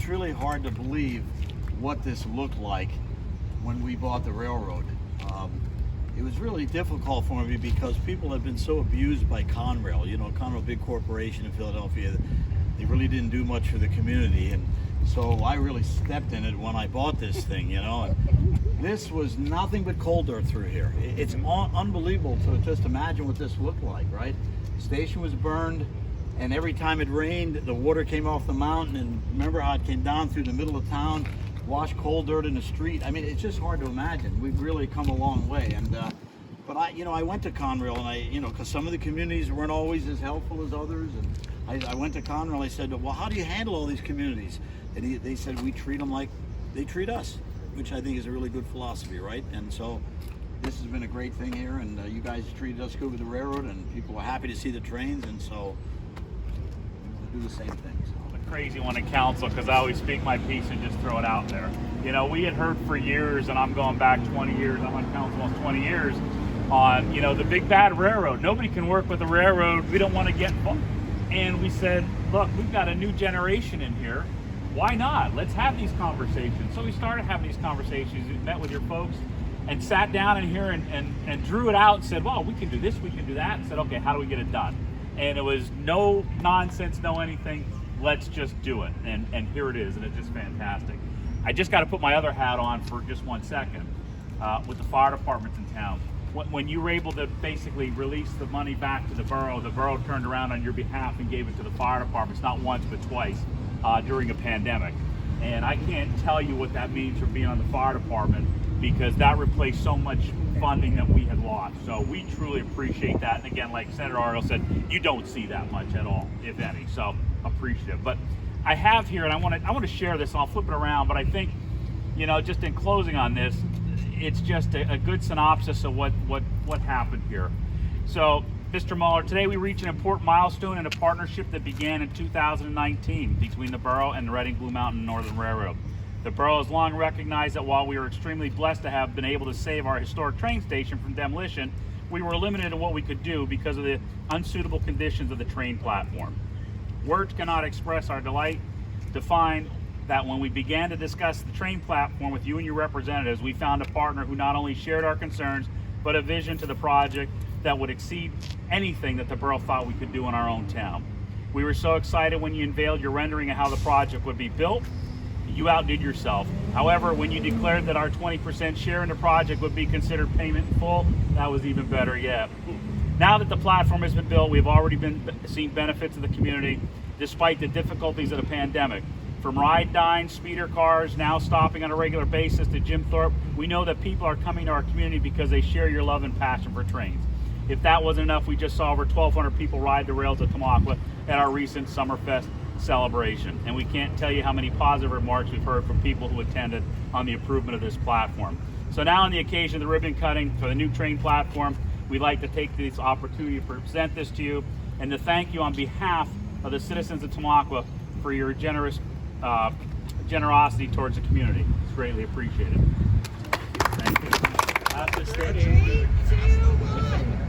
it's really hard to believe what this looked like when we bought the railroad. It was really difficult for me because people have been so abused by Conrail. You know, Conrail, big corporation in Philadelphia, they really didn't do much for the community, and so I really stepped in it when I bought this thing, you know. And this was nothing but coal dirt through here. It's unbelievable to just imagine what this looked like, right? The station was burned, and every time it rained, the water came off the mountain, and remember how it came down through the middle of town, washed coal dirt in the street. I mean, it's just hard to imagine. We've really come a long way. And but I went to Conrail, and because some of the communities weren't always as helpful as others, and I went to Conrail. I said, well, how do you handle all these communities? And they said, we treat them like they treat us, which I think is a really good philosophy, right? And so this has been a great thing here, and you guys treated us good with the railroad, and people were happy to see the trains, and so we'll do the same thing. So. Crazy one in council, because I always speak my piece and just throw it out there. You know, we had heard for years, and I'm going back 20 years, I'm on council almost 20 years, on, the big bad railroad. Nobody can work with the railroad. We don't want to get involved. And we said, look, we've got a new generation in here. Why not? Let's have these conversations. So we started having these conversations. We met with your folks and sat down in here and drew it out and said, well, we can do this, we can do that, and said, okay, how do we get it done? And it was no nonsense, no anything. Let's just do it, and here it is, and it's just fantastic. I just got to put my other hat on for just 1 second with the fire departments in town. When you were able to basically release the money back to the borough turned around on your behalf and gave it to the fire departments, not once but twice during a pandemic. And I can't tell you what that means for being on the fire department, because that replaced so much funding that we had lost. So we truly appreciate that. And again, like Senator Ariel said, you don't see that much at all, if any. So appreciative. But I have here, and I want to share this, and I'll flip it around, but I think, just in closing on this, it's just a good synopsis of what happened here. So, Mr. Muller, today we reach an important milestone in a partnership that began in 2019 between the borough and the Reading Blue Mountain Northern Railroad. The borough has long recognized that while we are extremely blessed to have been able to save our historic train station from demolition, we were limited in what we could do because of the unsuitable conditions of the train platform. Words cannot express our delight to find that when we began to discuss the train platform with you and your representatives, we found a partner who not only shared our concerns, but a vision to the project that would exceed anything that the borough thought we could do in our own town. We were so excited when you unveiled your rendering of how the project would be built. You outdid yourself. However, when you declared that our 20% share in the project would be considered payment in full, that was even better yet. Now that the platform has been built, we've already seen benefits to the community, despite the difficulties of the pandemic. From ride dine, speeder cars, now stopping on a regular basis to Jim Thorpe, we know that people are coming to our community because they share your love and passion for trains. If that wasn't enough, we just saw over 1,200 people ride the rails at Tamaqua at our recent Summerfest celebration. And we can't tell you how many positive remarks we've heard from people who attended on the improvement of this platform. So now on the occasion of the ribbon cutting for the new train platform, we'd like to take this opportunity to present this to you and to thank you on behalf of the citizens of Tamaqua for your generosity towards the community. It's greatly appreciated. Thank you. 3, 2, 1.